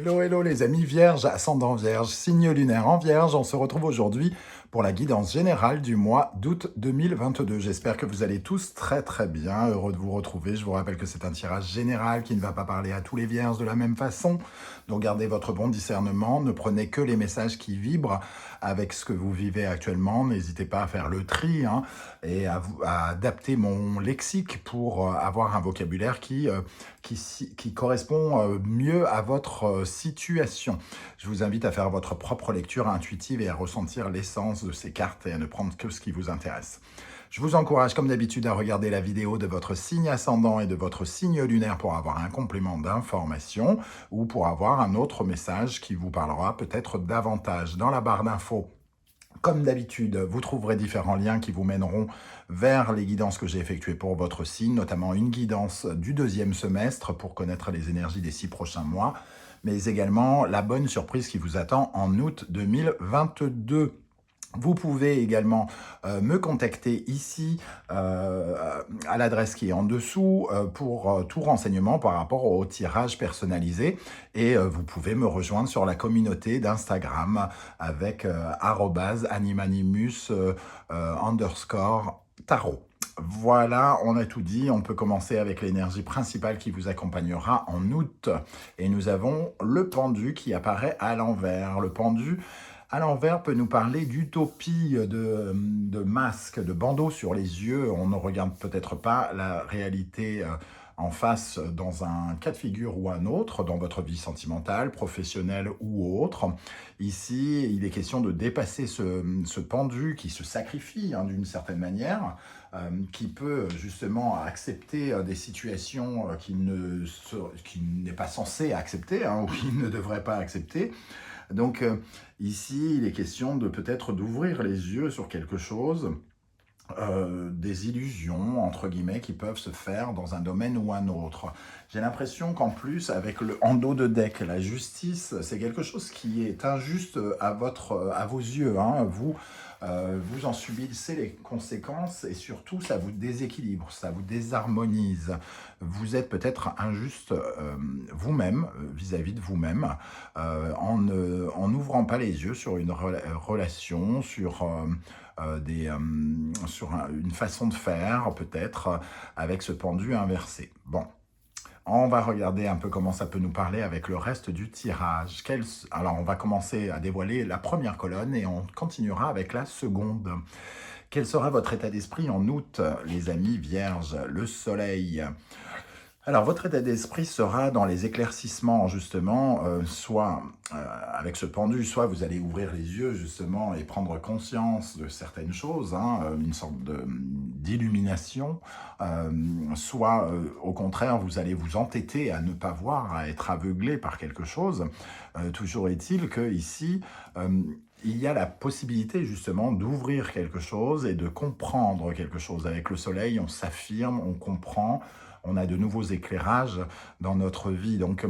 Hello, hello les amis vierges, ascendant vierge, signe lunaire en vierge. On se retrouve aujourd'hui pour la guidance générale du mois d'août 2022. J'espère que vous allez tous très très bien, heureux de vous retrouver. Je vous rappelle que c'est un tirage général qui ne va pas parler à tous les vierges de la même façon. Donc gardez votre bon discernement, ne prenez que les messages qui vibrent avec ce que vous vivez actuellement. N'hésitez pas à faire le tri et à adapter mon lexique pour avoir un vocabulaire qui correspond mieux à votre situation. Je vous invite à faire votre propre lecture intuitive et à ressentir l'essence de ces cartes et à ne prendre que ce qui vous intéresse. Je vous encourage comme d'habitude à regarder la vidéo de votre signe ascendant et de votre signe lunaire pour avoir un complément d'information ou pour avoir un autre message qui vous parlera peut-être davantage. Dans la barre d'infos, comme d'habitude, vous trouverez différents liens qui vous mèneront vers les guidances que j'ai effectuées pour votre signe, notamment une guidance du deuxième semestre pour connaître les énergies des 6 prochains mois, mais également la bonne surprise qui vous attend en août 2022. Vous pouvez également me contacter ici à l'adresse qui est en dessous pour tout renseignement par rapport au tirage personnalisé et vous pouvez me rejoindre sur la communauté d'Instagram avec @animanimus _tarot. Voilà, on a tout dit. On peut commencer avec l'énergie principale qui vous accompagnera en août. Et nous avons le pendu qui apparaît à l'envers. Le pendu à l'envers peut nous parler d'utopie, de masque, de bandeau sur les yeux. On ne regarde peut-être pas la réalité en face dans un cas de figure ou un autre, dans votre vie sentimentale, professionnelle ou autre. Ici, il est question de dépasser ce pendu qui se sacrifie d'une certaine manière, qui peut justement accepter des situations qu'il n'est pas censé accepter ou qu'il ne devrait pas accepter. Donc ici, il est question de peut-être d'ouvrir les yeux sur quelque chose, des illusions, entre guillemets, qui peuvent se faire dans un domaine ou un autre. J'ai l'impression qu'en plus, avec le en dos de deck, la justice, c'est quelque chose qui est injuste à vos yeux. Vous en subissez les conséquences et surtout, ça vous déséquilibre, ça vous désharmonise. Vous êtes peut-être injuste vous-même, vis-à-vis de vous-même, en n'ouvrant pas les yeux sur une relation, sur une façon de faire, peut-être, avec ce pendu inversé. Bon. On va regarder un peu comment ça peut nous parler avec le reste du tirage. Alors, on va commencer à dévoiler la première colonne et on continuera avec la seconde. Quel sera votre état d'esprit en août, les amis vierges? Le soleil. Alors, votre état d'esprit sera dans les éclaircissements, justement, soit avec ce pendu, soit vous allez ouvrir les yeux, justement, et prendre conscience de certaines choses, une sorte d'illumination, soit, au contraire, vous allez vous entêter à ne pas voir, à être aveuglé par quelque chose. Toujours est-il qu'ici, il y a la possibilité, justement, d'ouvrir quelque chose et de comprendre quelque chose. Avec le soleil, on s'affirme, on comprend, on a de nouveaux éclairages dans notre vie. Donc,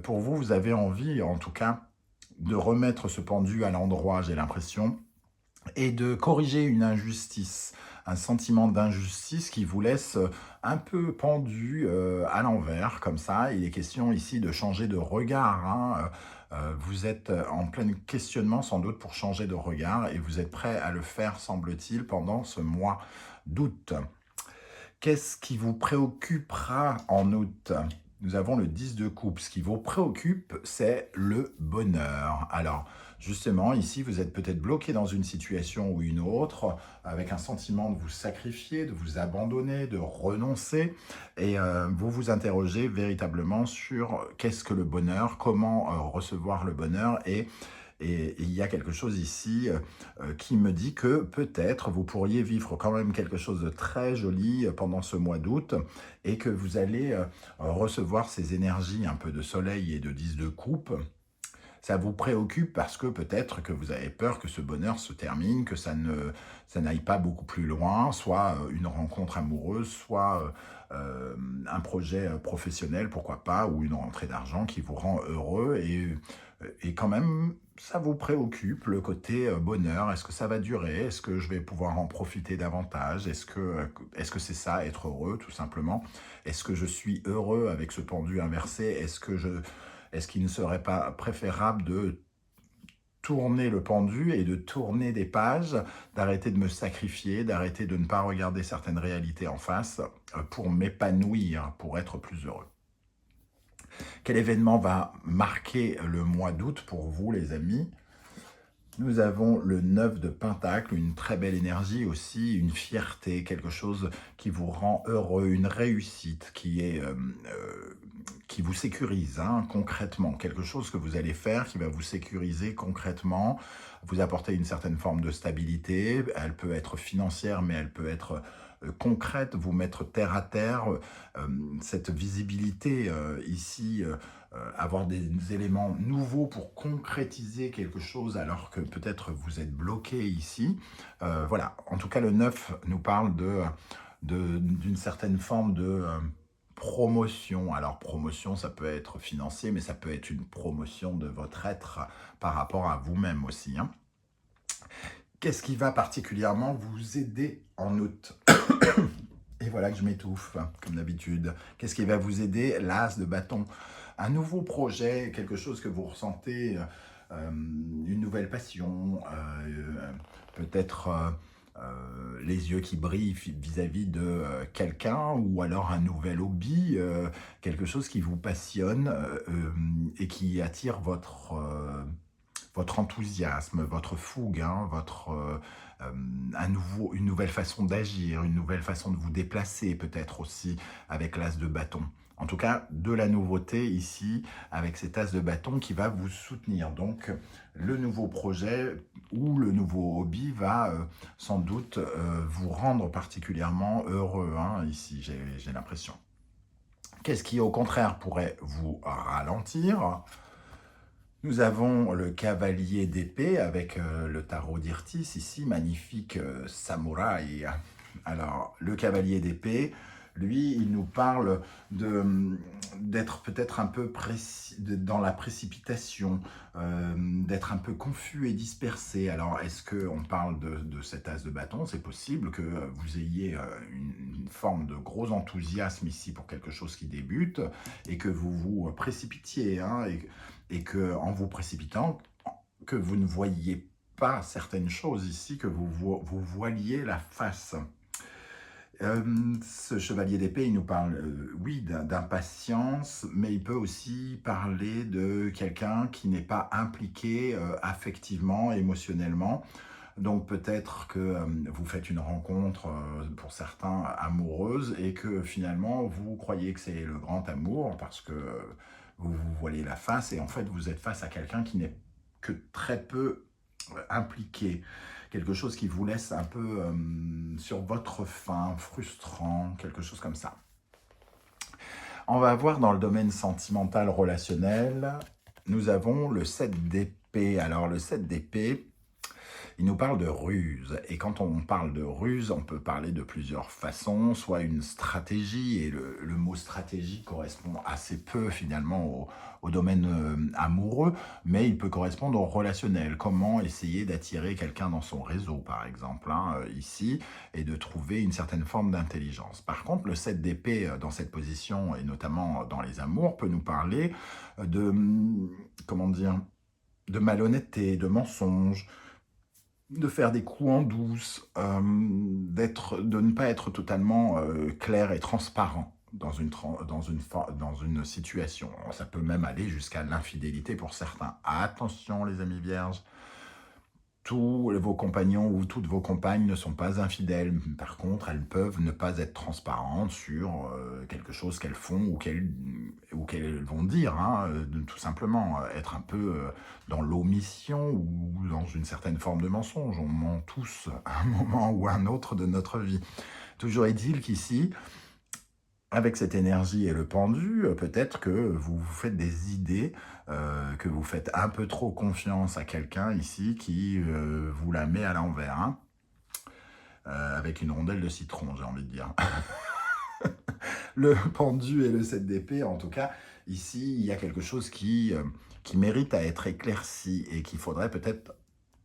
pour vous, vous avez envie, en tout cas, de remettre ce pendu à l'endroit, j'ai l'impression, et de corriger une injustice, un sentiment d'injustice qui vous laisse un peu pendu à l'envers, comme ça. Il est question ici de changer de regard. Vous êtes en plein questionnement, sans doute, pour changer de regard, et vous êtes prêt à le faire, semble-t-il, pendant ce mois d'août. Qu'est-ce qui vous préoccupera en août? Nous avons le 10 de coupe. Ce qui vous préoccupe, c'est le bonheur. Alors, justement, ici, vous êtes peut-être bloqué dans une situation ou une autre, avec un sentiment de vous sacrifier, de vous abandonner, de renoncer. Et vous vous interrogez véritablement sur qu'est-ce que le bonheur, comment recevoir le bonheur et il y a quelque chose ici qui me dit que peut-être vous pourriez vivre quand même quelque chose de très joli pendant ce mois d'août et que vous allez recevoir ces énergies un peu de soleil et de 10 de coupe. Ça vous préoccupe parce que peut-être que vous avez peur que ce bonheur se termine, que ça n'aille pas beaucoup plus loin, soit une rencontre amoureuse, soit un projet professionnel, pourquoi pas, ou une rentrée d'argent qui vous rend heureux et quand même, ça vous préoccupe, le côté bonheur. Est-ce que ça va durer? Est-ce que je vais pouvoir en profiter davantage? Est-ce que c'est ça, être heureux, tout simplement? Est-ce que je suis heureux avec ce pendu inversé? Est-ce qu'il ne serait pas préférable de tourner le pendu et de tourner des pages, d'arrêter de me sacrifier, d'arrêter de ne pas regarder certaines réalités en face pour m'épanouir, pour être plus heureux? Quel événement va marquer le mois d'août pour vous, les amis? Nous avons le 9 de Pentacle, une très belle énergie aussi, une fierté, quelque chose qui vous rend heureux, une réussite qui vous sécurise concrètement, quelque chose que vous allez faire qui va vous sécuriser concrètement, vous apporter une certaine forme de stabilité. Elle peut être financière, mais elle peut être concrète, vous mettre terre à terre, cette visibilité ici, avoir des éléments nouveaux pour concrétiser quelque chose alors que peut-être vous êtes bloqué ici. Voilà, en tout cas le 9 nous parle d'une certaine forme de promotion. Alors promotion, ça peut être financier, mais ça peut être une promotion de votre être par rapport à vous-même aussi. Qu'est-ce qui va particulièrement vous aider en août? Et voilà que je m'étouffe, comme d'habitude. Qu'est-ce qui va vous aider? L'as de bâton. Un nouveau projet, quelque chose que vous ressentez, une nouvelle passion, peut-être les yeux qui brillent vis-à-vis de quelqu'un, ou alors un nouvel hobby, quelque chose qui vous passionne et qui attire votre enthousiasme, votre fougue, une nouvelle façon d'agir, une nouvelle façon de vous déplacer peut-être aussi avec l'as de bâton. En tout cas, de la nouveauté ici avec cet as de bâton qui va vous soutenir. Donc, le nouveau projet ou le nouveau hobby va sans doute vous rendre particulièrement heureux, ici, j'ai l'impression. Qu'est-ce qui, au contraire, pourrait vous ralentir? Nous avons le cavalier d'épée avec le tarot d'Irtis, ici, magnifique samouraï. Alors, le cavalier d'épée, lui, il nous parle d'être peut-être un peu dans la précipitation, d'être un peu confus et dispersé. Alors, est-ce qu'on parle de cet as de bâton? C'est possible que vous ayez une forme de gros enthousiasme ici pour quelque chose qui débute et que vous vous précipitiez, et que en vous précipitant, que vous ne voyiez pas certaines choses ici, que vous voiliez la face. Ce chevalier d'épée, il nous parle, oui, d'impatience, mais il peut aussi parler de quelqu'un qui n'est pas impliqué affectivement, émotionnellement. Donc peut-être que vous faites une rencontre, pour certains, amoureuse, et que finalement, vous croyez que c'est le grand amour, parce que vous vous voilez la face, et en fait, vous êtes face à quelqu'un qui n'est que très peu impliqué. Quelque chose qui vous laisse un peu sur votre faim, frustrant, quelque chose comme ça. On va voir dans le domaine sentimental relationnel, nous avons le 7 d'épée. Alors le 7 d'épée, il nous parle de ruse. Et quand on parle de ruse, on peut parler de plusieurs façons, soit une stratégie, et le mot stratégie correspond assez peu finalement au domaine amoureux, mais il peut correspondre au relationnel. Comment essayer d'attirer quelqu'un dans son réseau, par exemple, ici, et de trouver une certaine forme d'intelligence. Par contre, le 7 d'épée dans cette position, et notamment dans les amours, peut nous parler de, comment dire, de malhonnêteté, de mensonge, de faire des coups en douce, de ne pas être totalement clair et transparent dans une situation. Ça peut même aller jusqu'à l'infidélité pour certains. Attention les amis vierges, tous vos compagnons ou toutes vos compagnes ne sont pas infidèles. Par contre, elles peuvent ne pas être transparentes sur quelque chose qu'elles font ou qu'elles vont dire, tout simplement. Être un peu dans l'omission ou dans une certaine forme de mensonge. On ment tous à un moment ou à un autre de notre vie. Toujours est-il qu'ici, avec cette énergie et le pendu, peut-être que vous vous faites des idées, que vous faites un peu trop confiance à quelqu'un ici qui vous la met à l'envers, avec une rondelle de citron, j'ai envie de dire. Le pendu et le 7 d'épée, en tout cas, ici, il y a quelque chose qui mérite à être éclairci et qu'il faudrait peut-être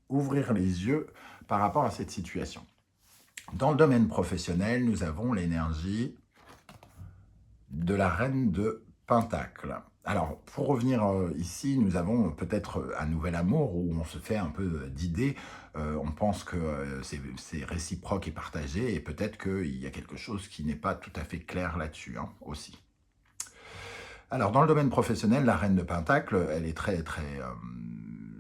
ouvrir les yeux par rapport à cette situation. Dans le domaine professionnel, nous avons l'énergie de la reine de Pentacle. Alors, pour revenir ici, nous avons peut-être un nouvel amour où on se fait un peu d'idées. On pense que c'est réciproque et partagé, et peut-être qu'il y a quelque chose qui n'est pas tout à fait clair là-dessus hein, aussi. Alors, dans le domaine professionnel, la reine de Pentacle, elle est très, très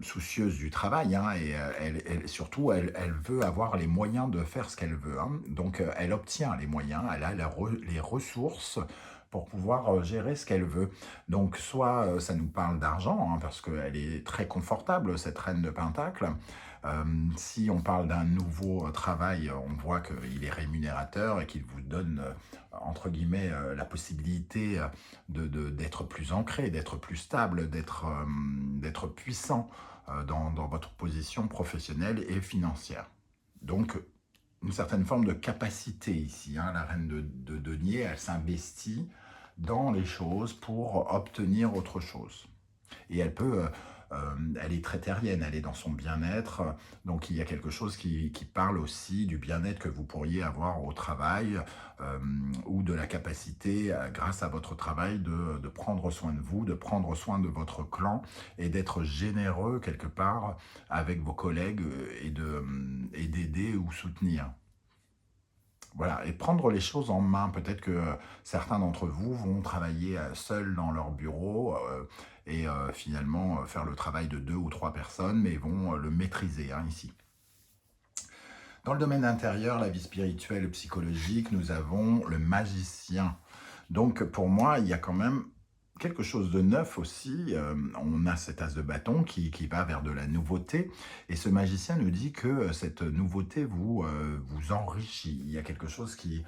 soucieuse du travail, hein, et surtout, elle veut avoir les moyens de faire ce qu'elle veut. Hein. Donc, elle obtient les moyens, elle a les ressources pour pouvoir gérer ce qu'elle veut. Donc, soit ça nous parle d'argent, hein, parce qu'elle est très confortable, cette reine de Pentacle. Si on parle d'un nouveau travail, on voit qu'il est rémunérateur et qu'il vous donne, entre guillemets, la possibilité d'être plus ancré, d'être plus stable, d'être puissant dans votre position professionnelle et financière. Donc, une certaine forme de capacité ici. Hein. La reine de denier, elle s'investit dans les choses pour obtenir autre chose. Et elle est très terrienne, elle est dans son bien-être, donc il y a quelque chose qui parle aussi du bien-être que vous pourriez avoir au travail, ou de la capacité, grâce à votre travail, de prendre soin de vous, de prendre soin de votre clan, et d'être généreux quelque part avec vos collègues, et d'aider ou soutenir. Voilà, et prendre les choses en main. Peut-être que certains d'entre vous vont travailler seuls dans leur bureau, et finalement faire le travail de 2 ou 3 personnes, mais vont le maîtriser hein, ici. Dans le domaine intérieur, la vie spirituelle, psychologique, nous avons le magicien. Donc pour moi, il y a quand même quelque chose de neuf aussi. On a cet as de bâton qui va vers de la nouveauté. Et ce magicien nous dit que cette nouveauté vous enrichit. Il y a quelque chose qui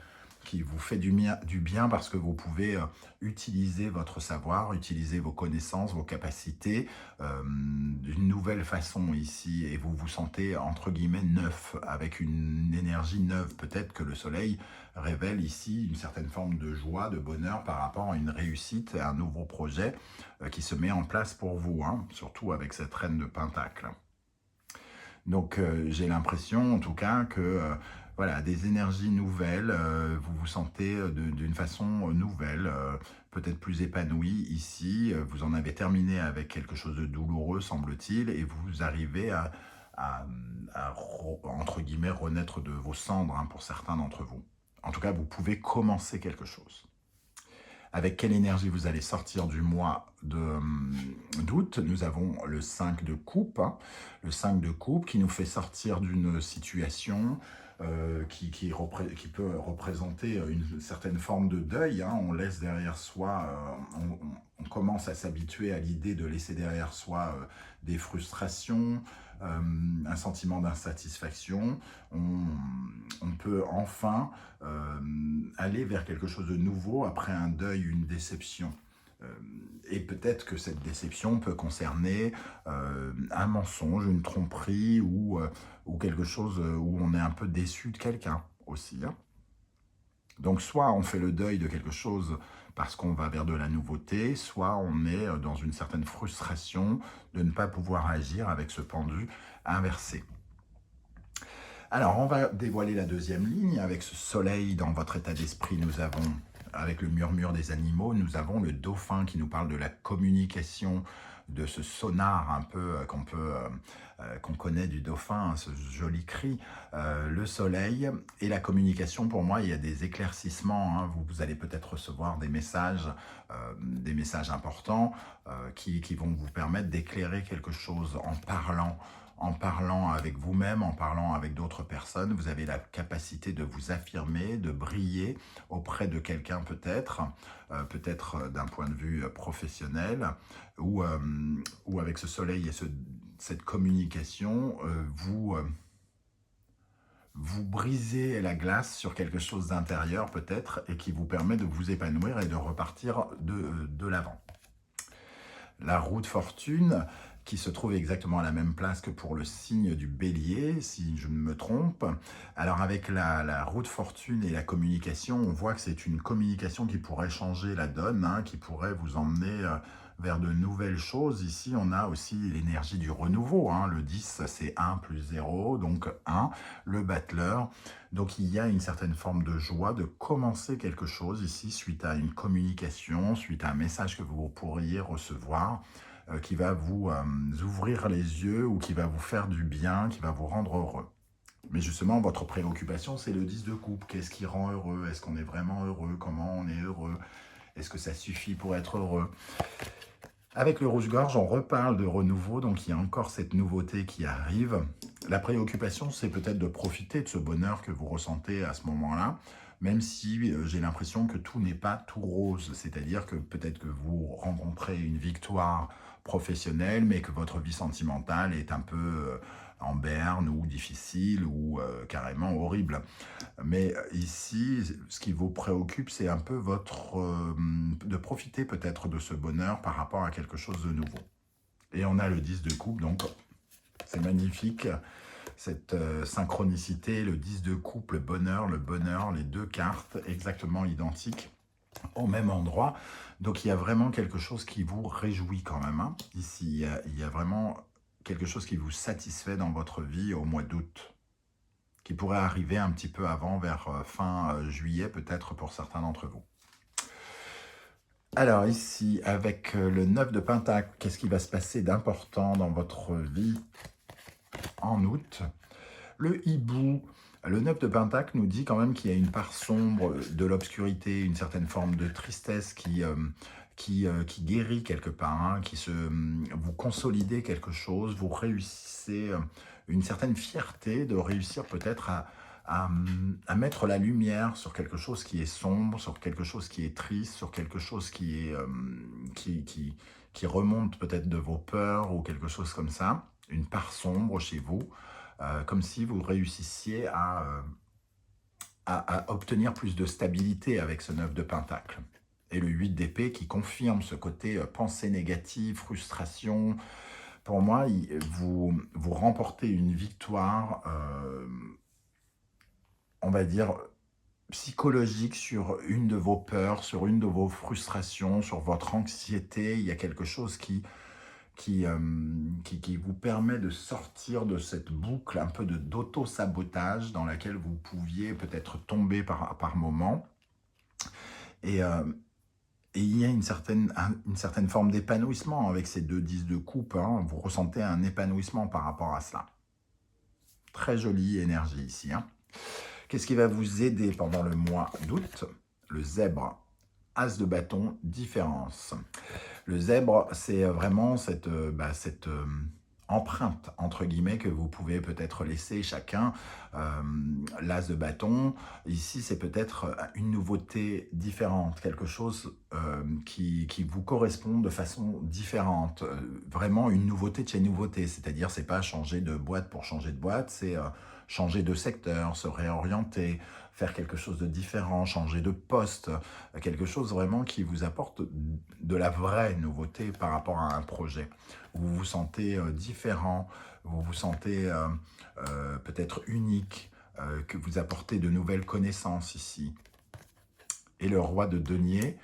vous fait du bien parce que vous pouvez utiliser votre savoir, utiliser vos connaissances, vos capacités d'une nouvelle façon ici, et vous vous sentez entre guillemets neuf, avec une énergie neuve. Peut-être que le soleil révèle ici une certaine forme de joie, de bonheur par rapport à une réussite, à un nouveau projet qui se met en place pour vous, hein, surtout avec cette reine de Pentacle. Donc j'ai l'impression en tout cas que voilà, des énergies nouvelles, vous vous sentez d'une façon nouvelle, peut-être plus épanouie ici. Vous en avez terminé avec quelque chose de douloureux, semble-t-il, et vous arrivez entre guillemets, renaître de vos cendres hein, pour certains d'entre vous. En tout cas, vous pouvez commencer quelque chose. Avec quelle énergie vous allez sortir du mois d'août? Nous avons le 5 de coupe, hein, le 5 de coupe qui nous fait sortir d'une situation qui peut représenter une certaine forme de deuil. Hein. On laisse derrière soi, on commence à s'habituer à l'idée de laisser derrière soi des frustrations, un sentiment d'insatisfaction. On peut enfin aller vers quelque chose de nouveau après un deuil, une déception. Et peut-être que cette déception peut concerner un mensonge, une tromperie ou quelque chose où on est un peu déçu de quelqu'un aussi. Hein. Donc soit on fait le deuil de quelque chose parce qu'on va vers de la nouveauté, soit on est dans une certaine frustration de ne pas pouvoir agir avec ce pendu inversé. Alors, on va dévoiler la deuxième ligne. Avec ce soleil dans votre état d'esprit, nous avons, avec le murmure des animaux, nous avons le dauphin qui nous parle de la communication, de ce sonar un peu qu'on connaît du dauphin, hein, ce joli cri. Le soleil et la communication, pour moi, il y a des éclaircissements. Hein. Vous allez peut-être recevoir des messages importants qui vont vous permettre d'éclairer quelque chose en parlant avec vous-même, en parlant avec d'autres personnes. Vous avez la capacité de vous affirmer, de briller auprès de quelqu'un peut-être d'un point de vue professionnel, ou avec ce soleil et cette communication, vous brisez la glace sur quelque chose d'intérieur peut-être, et qui vous permet de vous épanouir et de repartir de l'avant. La roue de fortune, qui se trouve exactement à la même place que pour le signe du bélier, si je ne me trompe. Alors avec la roue de fortune et la communication, on voit que c'est une communication qui pourrait changer la donne, hein, qui pourrait vous emmener vers de nouvelles choses. Ici, on a aussi l'énergie du renouveau, hein. Le 10, c'est 1 plus 0, donc 1, le battleur. Donc il y a une certaine forme de joie de commencer quelque chose ici, suite à une communication, suite à un message que vous pourriez recevoir, qui va vous ouvrir les yeux ou qui va vous faire du bien, qui va vous rendre heureux. Mais justement, votre préoccupation, c'est le 10 de coupe. Qu'est-ce qui rend heureux? Est-ce qu'on est vraiment heureux? Comment on est heureux? Est-ce que ça suffit pour être heureux? Avec le rouge-gorge, on reparle de renouveau, donc il y a encore cette nouveauté qui arrive. La préoccupation, c'est peut-être de profiter de ce bonheur que vous ressentez à ce moment-là, même si j'ai l'impression que tout n'est pas tout rose. C'est-à-dire que peut-être que vous rencontrez une victoire professionnelle, mais que votre vie sentimentale est un peu en berne ou difficile ou carrément horrible. Mais ici, ce qui vous préoccupe, c'est un peu de profiter peut-être de ce bonheur par rapport à quelque chose de nouveau. Et on a le 10 de coupe, donc c'est magnifique, cette synchronicité, le 10 de coupe, le bonheur, les deux cartes exactement identiques au même endroit. Donc il y a vraiment quelque chose qui vous réjouit quand même, hein. Ici, il y a vraiment quelque chose qui vous satisfait dans votre vie au mois d'août, qui pourrait arriver un petit peu avant, vers fin juillet, peut-être pour certains d'entre vous. Alors ici, avec le 9 de Pentacle, qu'est-ce qui va se passer d'important dans votre vie en août? Le hibou, le 9 de Pentacle nous dit quand même qu'il y a une part sombre de l'obscurité, une certaine forme de tristesse qui guérit quelque part, hein, vous consolidez quelque chose, vous réussissez une certaine fierté de réussir peut-être à mettre la lumière sur quelque chose qui est sombre, sur quelque chose qui est triste, sur quelque chose qui remonte peut-être de vos peurs ou quelque chose comme ça, une part sombre chez vous, comme si vous réussissiez à obtenir plus de stabilité avec ce 9 de Pentacle. Et le 8 d'épée qui confirme ce côté pensée négative, frustration. Pour moi, vous remportez une victoire, on va dire, psychologique sur une de vos peurs, sur une de vos frustrations, sur votre anxiété. Il y a quelque chose qui vous permet de sortir de cette boucle un peu d'auto-sabotage dans laquelle vous pouviez peut-être tomber par moment. Et il y a une certaine forme d'épanouissement avec ces deux 10 de coupe, hein. Vous ressentez un épanouissement par rapport à cela. Très jolie énergie ici, hein. Qu'est-ce qui va vous aider pendant le mois d'août? Le zèbre, as de bâton, différence. Le zèbre, c'est vraiment cette empreinte, entre guillemets, que vous pouvez peut-être laisser chacun. L'as de bâton, ici, c'est peut-être une nouveauté différente, quelque chose qui vous correspond de façon différente. Vraiment une nouveauté de chez nouveauté, c'est-à-dire c'est pas changer de boîte pour changer de boîte, c'est changer de secteur, se réorienter, faire quelque chose de différent, changer de poste, quelque chose vraiment qui vous apporte de la vraie nouveauté par rapport à un projet. Vous vous sentez différent, vous vous sentez peut-être unique, que vous apportez de nouvelles connaissances ici. Et le roi de denier,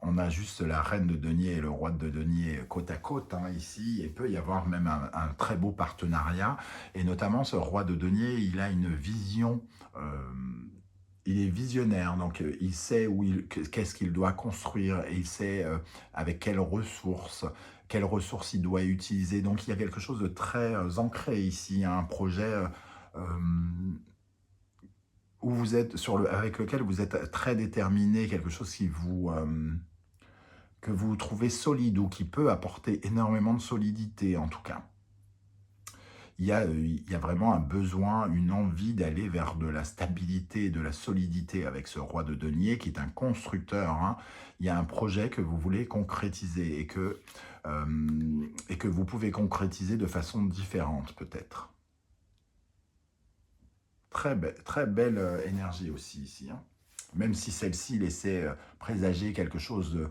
on a juste la reine de denier et le roi de denier côte à côte, hein, ici. Il peut y avoir même un très beau partenariat. Et notamment, ce roi de denier, il a une vision, il est visionnaire. Donc, il sait qu'est-ce qu'il doit construire et il sait avec quelles ressources il doit utiliser. Donc, il y a quelque chose de très ancré ici, hein, un projet où vous êtes avec lequel vous êtes très déterminé, quelque chose que vous trouvez solide ou qui peut apporter énormément de solidité en tout cas. Il y a vraiment un besoin, une envie d'aller vers de la stabilité et de la solidité avec ce roi de denier qui est un constructeur, hein. Il y a un projet que vous voulez concrétiser et que vous pouvez concrétiser de façon différente peut-être. Très belle énergie aussi ici, hein. Même si celle-ci laissait présager quelque chose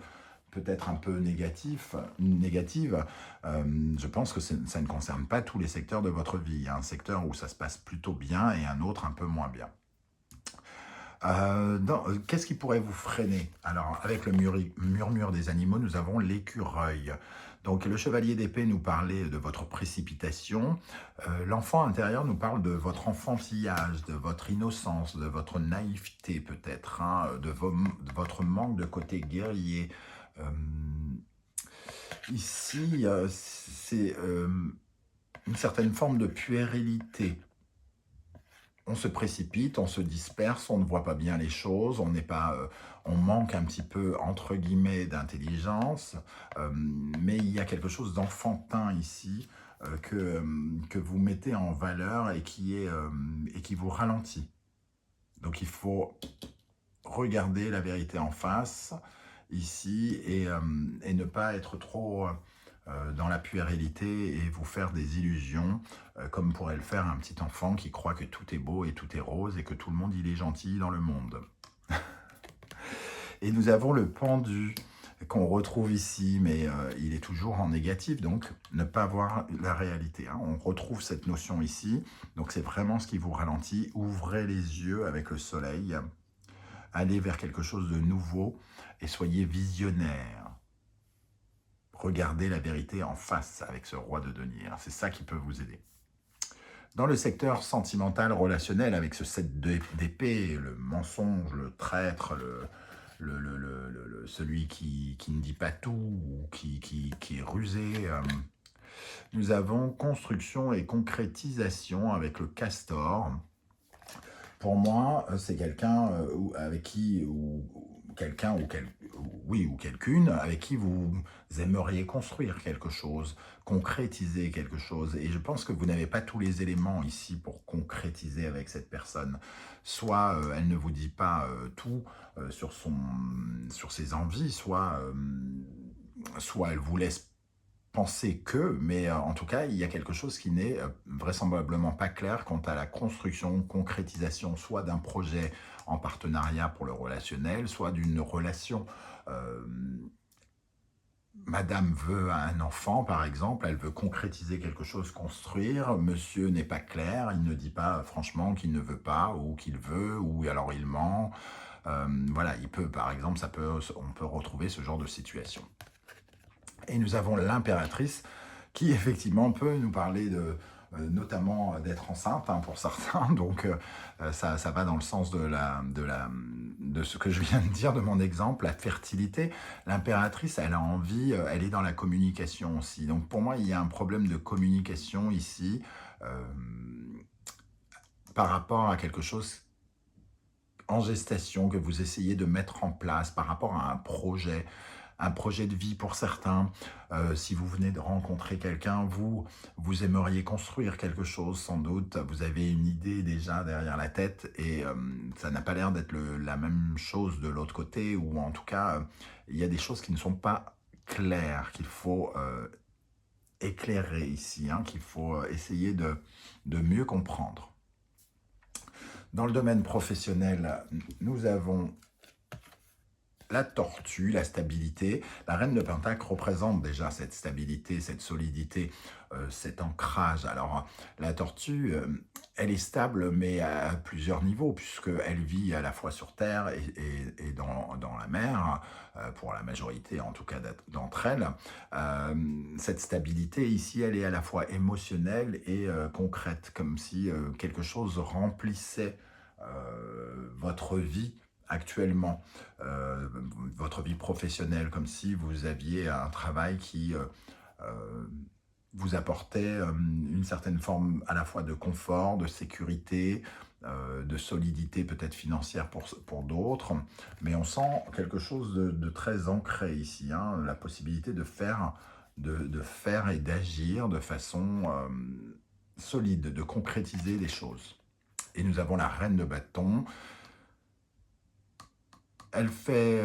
peut-être un peu négative, je pense que ça ne concerne pas tous les secteurs de votre vie. Il y a un secteur où ça se passe plutôt bien et un autre un peu moins bien. Qu'est-ce qui pourrait vous freiner? Alors, avec le murmure des animaux, nous avons l'écureuil. Donc, le chevalier d'épée nous parlait de votre précipitation. L'enfant intérieur nous parle de votre enfantillage, de votre innocence, de votre naïveté peut-être, hein, de votre manque de côté guerrier. Euh, Ici, c'est une certaine forme de puérilité. On se précipite, on se disperse, on ne voit pas bien les choses, on n'est pas, on manque un petit peu entre guillemets d'intelligence, mais il y a quelque chose d'enfantin ici que vous mettez en valeur et qui vous ralentit. Donc il faut regarder la vérité en face ici et ne pas être trop dans la puérilité et vous faire des illusions comme pourrait le faire un petit enfant qui croit que tout est beau et tout est rose et que tout le monde il est gentil dans le monde. Et nous avons le pendu qu'on retrouve ici, mais il est toujours en négatif, donc ne pas voir la réalité. Hein. On retrouve cette notion ici, donc c'est vraiment ce qui vous ralentit. Ouvrez les yeux avec le soleil, allez vers quelque chose de nouveau et soyez visionnaire. Regardez la vérité en face avec ce roi de denier. C'est ça qui peut vous aider. Dans le secteur sentimental, relationnel, avec ce 7 d'épée, le mensonge, le traître, celui qui ne dit pas tout, ou qui est rusé, nous avons construction et concrétisation avec le castor. Pour moi, c'est quelqu'un avec qui, ou quelqu'un ou quelqu'une avec qui vous aimeriez construire quelque chose, concrétiser quelque chose. Et je pense que vous n'avez pas tous les éléments ici pour concrétiser avec cette personne. Soit elle ne vous dit pas tout sur ses envies, soit elle vous laisse penser que, mais en tout cas, il y a quelque chose qui n'est vraisemblablement pas clair quant à la construction, concrétisation, soit d'un projet en partenariat pour le relationnel, soit d'une relation. Madame veut un enfant, par exemple, elle veut concrétiser quelque chose, construire. Monsieur n'est pas clair, il ne dit pas franchement qu'il ne veut pas, ou qu'il veut, ou alors il ment. Voilà, il peut, par exemple, on peut retrouver ce genre de situation. Et nous avons l'impératrice qui, effectivement, peut nous parler notamment d'être enceinte pour certains. Donc, ça va dans le sens de ce que je viens de dire, de mon exemple, la fertilité. L'impératrice, elle a envie, elle est dans la communication aussi. Donc, pour moi, il y a un problème de communication ici par rapport à quelque chose en gestation que vous essayez de mettre en place, par rapport à un projet de vie pour certains. Si vous venez de rencontrer quelqu'un, vous aimeriez construire quelque chose sans doute, vous avez une idée déjà derrière la tête et ça n'a pas l'air d'être la même chose de l'autre côté, ou en tout cas, il y a des choses qui ne sont pas claires, qu'il faut éclairer ici, hein, qu'il faut essayer de mieux comprendre. Dans le domaine professionnel, nous avons la tortue, la stabilité. La reine de Pentacle représente déjà cette stabilité, cette solidité, cet ancrage. Alors, la tortue, elle est stable, mais à plusieurs niveaux, puisqu'elle vit à la fois sur Terre et dans la mer, pour la majorité en tout cas d'entre elles. Cette stabilité ici, elle est à la fois émotionnelle et concrète, comme si quelque chose remplissait votre vie actuellement, votre vie professionnelle, comme si vous aviez un travail qui vous apportait une certaine forme à la fois de confort, de sécurité, de solidité peut-être financière pour d'autres, mais on sent quelque chose de très ancré ici, hein, la possibilité de faire et d'agir de façon solide, de concrétiser les choses. Et nous avons la reine de bâton. Elle fait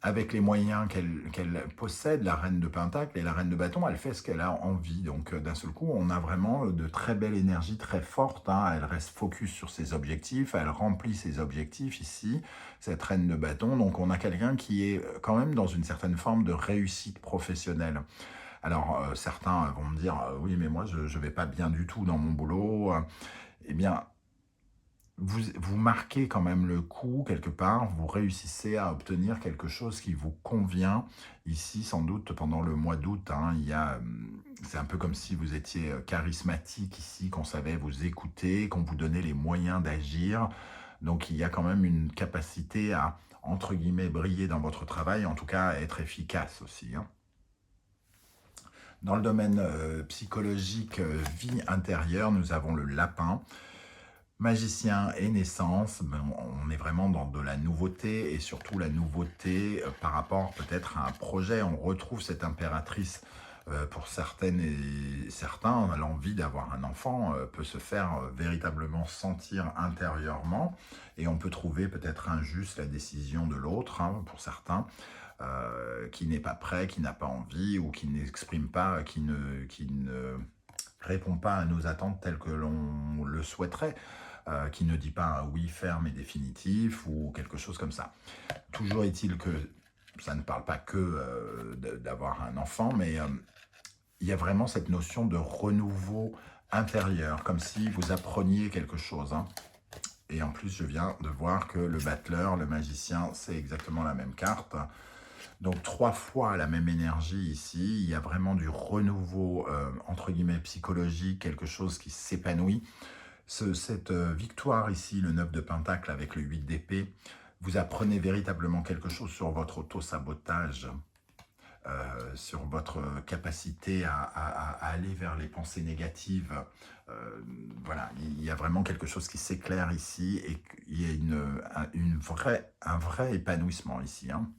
avec les moyens qu'elle possède, la reine de Pentacle et la reine de bâton, elle fait ce qu'elle a envie. Donc d'un seul coup, on a vraiment de très belles énergies très fortes. Hein. Elle reste focus sur ses objectifs, elle remplit ses objectifs ici, cette reine de bâton. Donc on a quelqu'un qui est quand même dans une certaine forme de réussite professionnelle. Alors certains vont me dire, oui mais moi je ne vais pas bien du tout dans mon boulot. Eh bien, vous marquez quand même le coup quelque part, vous réussissez à obtenir quelque chose qui vous convient. Ici, sans doute, pendant le mois d'août, hein, c'est un peu comme si vous étiez charismatique ici, qu'on savait vous écouter, qu'on vous donnait les moyens d'agir. Donc, il y a quand même une capacité à, entre guillemets, briller dans votre travail, en tout cas, à être efficace aussi. Hein. Dans le domaine psychologique, vie intérieure, nous avons le lapin. Magicien et naissance, ben, on est vraiment dans de la nouveauté et surtout la nouveauté par rapport peut-être à un projet. On retrouve cette impératrice pour certaines et certains. L'envie d'avoir un enfant peut se faire véritablement sentir intérieurement et on peut trouver peut-être injuste la décision de l'autre hein, pour certains. Qui n'est pas prêt, qui n'a pas envie ou qui n'exprime pas, qui ne répond pas à nos attentes telles que l'on le souhaiterait. Qui ne dit pas un oui ferme et définitif ou quelque chose comme ça. Toujours est-il que ça ne parle pas que d'avoir un enfant, mais il y a vraiment cette notion de renouveau intérieur, comme si vous appreniez quelque chose. Hein. Et en plus, je viens de voir que le battleur, le magicien, c'est exactement la même carte. Donc 3 fois la même énergie ici, il y a vraiment du renouveau, entre guillemets, psychologique, quelque chose qui s'épanouit. Cette victoire ici, le 9 de Pentacle avec le 8 d'épée, vous apprenez véritablement quelque chose sur votre auto-sabotage, sur votre capacité à aller vers les pensées négatives. Voilà, il y a vraiment quelque chose qui s'éclaire ici et il y a un vrai épanouissement ici, hein,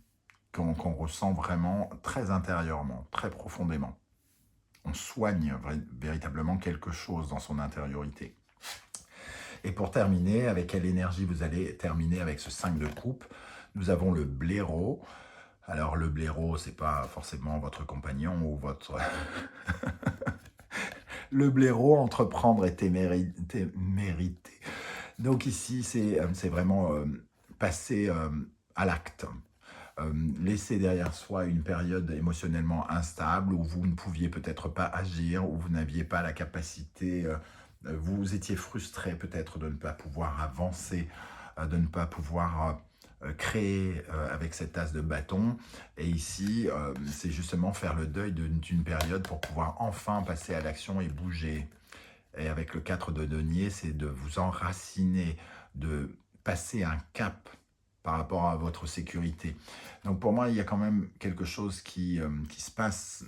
qu'on ressent vraiment très intérieurement, très profondément. On soigne véritablement quelque chose dans son intériorité. Et pour terminer, avec quelle énergie vous allez terminer avec ce 5 de coupe? Nous avons le blaireau. Alors le blaireau, c'est pas forcément votre compagnon ou votre... Le blaireau, entreprendre est témérité. Donc ici, c'est vraiment passer à l'acte. Laisser derrière soi une période émotionnellement instable où vous ne pouviez peut-être pas agir, où vous n'aviez pas la capacité... vous étiez frustré peut-être de ne pas pouvoir avancer, de ne pas pouvoir créer avec cette tasse de bâton. Et ici, c'est justement faire le deuil d'une période pour pouvoir enfin passer à l'action et bouger. Et avec le 4 de denier, c'est de vous enraciner, de passer un cap par rapport à votre sécurité. Donc pour moi, il y a quand même quelque chose qui se passe,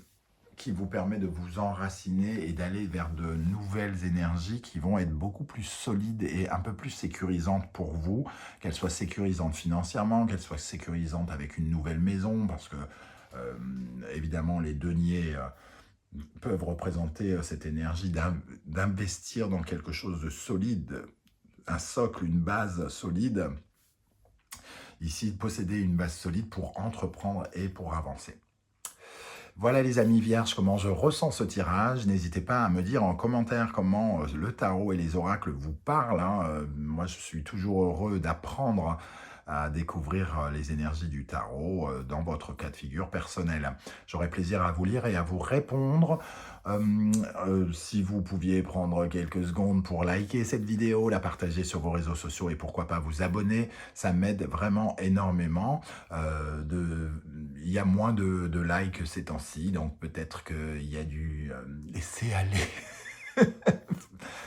qui vous permet de vous enraciner et d'aller vers de nouvelles énergies qui vont être beaucoup plus solides et un peu plus sécurisantes pour vous, qu'elles soient sécurisantes financièrement, qu'elles soient sécurisantes avec une nouvelle maison, parce que évidemment les deniers peuvent représenter cette énergie d'investir dans quelque chose de solide, un socle, une base solide. Ici, posséder une base solide pour entreprendre et pour avancer. Voilà les amis vierges, comment je ressens ce tirage. N'hésitez pas à me dire en commentaire comment le tarot et les oracles vous parlent. Hein. Moi, je suis toujours heureux d'apprendre à découvrir les énergies du tarot dans votre cas de figure personnel. J'aurai plaisir à vous lire et à vous répondre. Si vous pouviez prendre quelques secondes pour liker cette vidéo, la partager sur vos réseaux sociaux et pourquoi pas vous abonner, ça m'aide vraiment énormément. Il y a moins de likes ces temps-ci, donc peut-être qu'il y a dû laisser aller.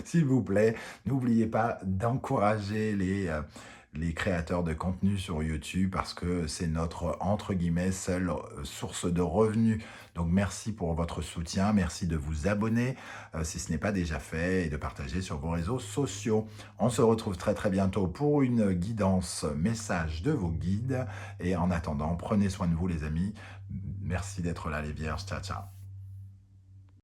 S'il vous plaît, n'oubliez pas d'encourager les créateurs de contenu sur YouTube parce que c'est notre, entre guillemets, seule source de revenus. Donc merci pour votre soutien, merci de vous abonner si ce n'est pas déjà fait et de partager sur vos réseaux sociaux. On se retrouve très très bientôt pour une guidance message de vos guides et en attendant, prenez soin de vous les amis. Merci d'être là les vierges, ciao ciao.